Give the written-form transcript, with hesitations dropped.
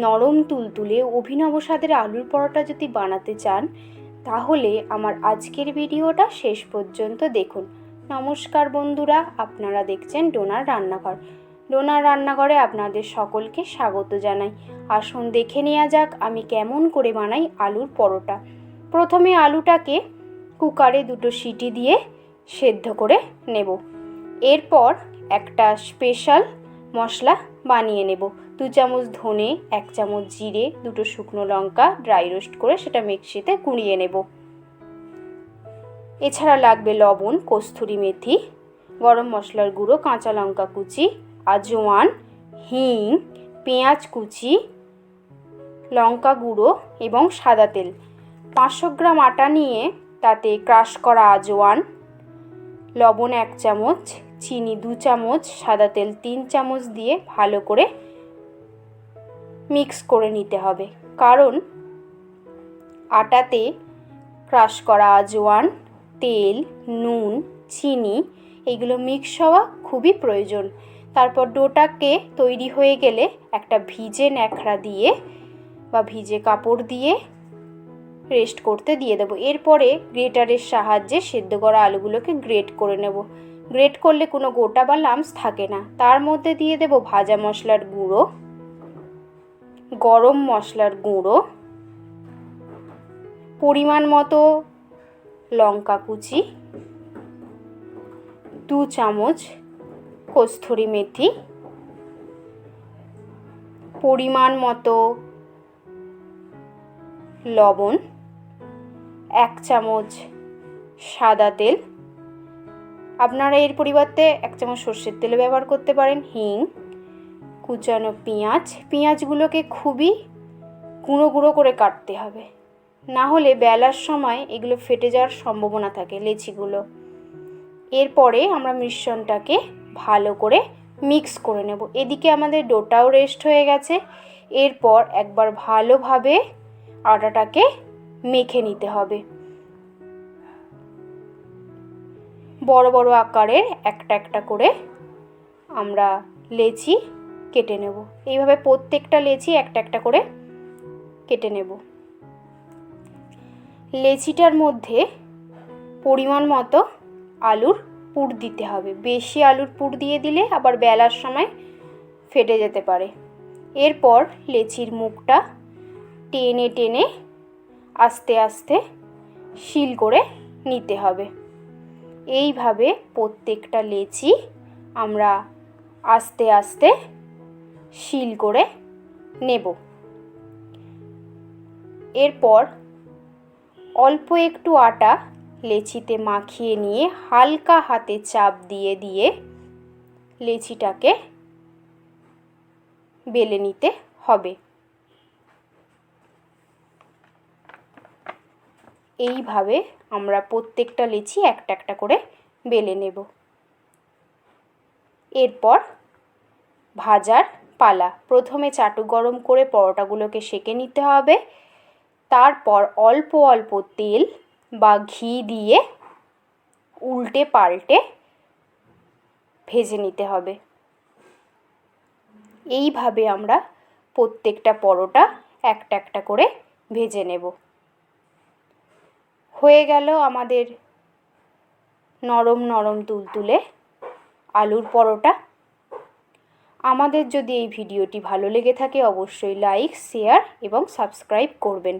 নরম তুলতুলে অভিনব স্বাদের আলুর পরোটা যদি বানাতে চান তাহলে আমার আজকের ভিডিওটা শেষ পর্যন্ত দেখুন। নমস্কার বন্ধুরা, আপনারা দেখছেন ডোনার রান্নাঘর। ডোনার রান্নাঘরে আপনাদের সকলকে স্বাগত জানাই। আসুন দেখে নেওয়া যাক আমি কেমন করে বানাই আলুর পরোটা। প্রথমে আলুটাকে কুকারে 2 সিটি দিয়ে সেদ্ধ করে নেব। এরপর একটা স্পেশাল মশলা বানিয়ে নেব। 2 চামচ ধনে, 1 চামচ জিরে, 2 শুকনো লঙ্কা ড্রাই রোস্ট করে সেটা মিক্সিতে গুঁড়িয়ে নেব। এছাড়া লাগবে লবণ, কস্তুরি মেথি, গরম মশলার গুঁড়ো, কাঁচা লঙ্কা কুচি, আজওয়ান, হিং, পেঁয়াজ কুচি, লঙ্কা গুঁড়ো এবং সাদা তেল। 500 গ্রাম আটা নিয়ে তাতে ক্রাশ করা আজওয়ান, লবণ 1 চামচ, চিনি 2 চামচ, সাদা তেল 3 চামচ দিয়ে ভালো করে মিক্স করে নিতে হবে। কারণ আটাতে ক্রাশ করা আজওয়ান, তেল, নুন, চিনি এগুলো মিক্স হওয়া খুবই প্রয়োজন। তারপর ডোটাকে তৈরি হয়ে গেলে একটা ভিজে ন্যাকড়া দিয়ে বা ভিজে কাপড় দিয়ে রেস্ট করতে দিয়ে দেবো। এরপরে গ্রেটারের সাহায্যে সেদ্ধ করা আলুগুলোকে গ্রেট করে নেব। গ্রেট করলে কোনো গোটা বা লাম্পস থাকে না। তার মধ্যে দিয়ে দেব ভাজা মশলার গুঁড়ো, গরম মশলার গুঁড়ো, পরিমাণ মতো লঙ্কা কুচি, 2 চামচ কস্তুরি মেথি, পরিমাণ মতো লবণ, 1 চামচ সাদা তেল, আপনারা এর পরিবর্তে 1 চামচ সর্ষের তেল ব্যবহার করতে পারেন, হিং, কুচানো পেঁয়াজগুলোকে খুবই গুঁড়ো গুঁড়ো করে কাটতে হবে, না হলে বেলার সময় এগুলো ফেটে যাওয়ার সম্ভাবনা থাকে লেচিগুলো। এরপরে আমরা মিশ্রণটাকে ভালো করে মিক্স করে নেব। এদিকে আমাদের ডোটাও রেস্ট হয়ে গেছে। এরপর একবার ভালোভাবে আটাটাকে মেখে নিতে হবে। বড় বড় আকারের একটা একটা করে আমরা লেচি কেটে নেব। এইভাবে প্রত্যেকটা লেচি একটা একটা করে কেটে নেব। লেচিটার মধ্যে পরিমাণ মতো আলুর পুর দিতে হবে। বেশি আলুর পুর দিয়ে দিলে আবার বেলার সময় ফেটে যেতে পারে। এরপর লেচির মুখটা টেনে টেনে আস্তে আস্তে শিল করে নিতে হবে। এইভাবে প্রত্যেকটা লেচি আমরা আস্তে আস্তে শিল করে নেব। এরপর অল্প একটু আটা লেচিতে মাখিয়ে নিয়ে হালকা হাতে চাপ দিয়ে দিয়ে লেচিটাকে বেলে নিতে হবে। এইভাবে আমরা প্রত্যেকটা লেচি একটা একটা করে বেলে নেব। এরপর ভাজার পালা। প্রথমে চাটু গরম করে পরোটাগুলোকে সেঁকে নিতে হবে। তারপর অল্প অল্প তেল বা ঘি দিয়ে উল্টে পাল্টে ভেজে নিতে হবে। এইভাবে আমরা প্রত্যেকটা পরোটা একটা একটা করে ভেজে নেব। হয়ে গেল আমাদের নরম নরম তুলতুলে আলুর পরোটা। আমাদের যদি এই ভিডিওটি ভালো লেগে থাকে অবশ্যই লাইক, শেয়ার এবং সাবস্ক্রাইব করবেন।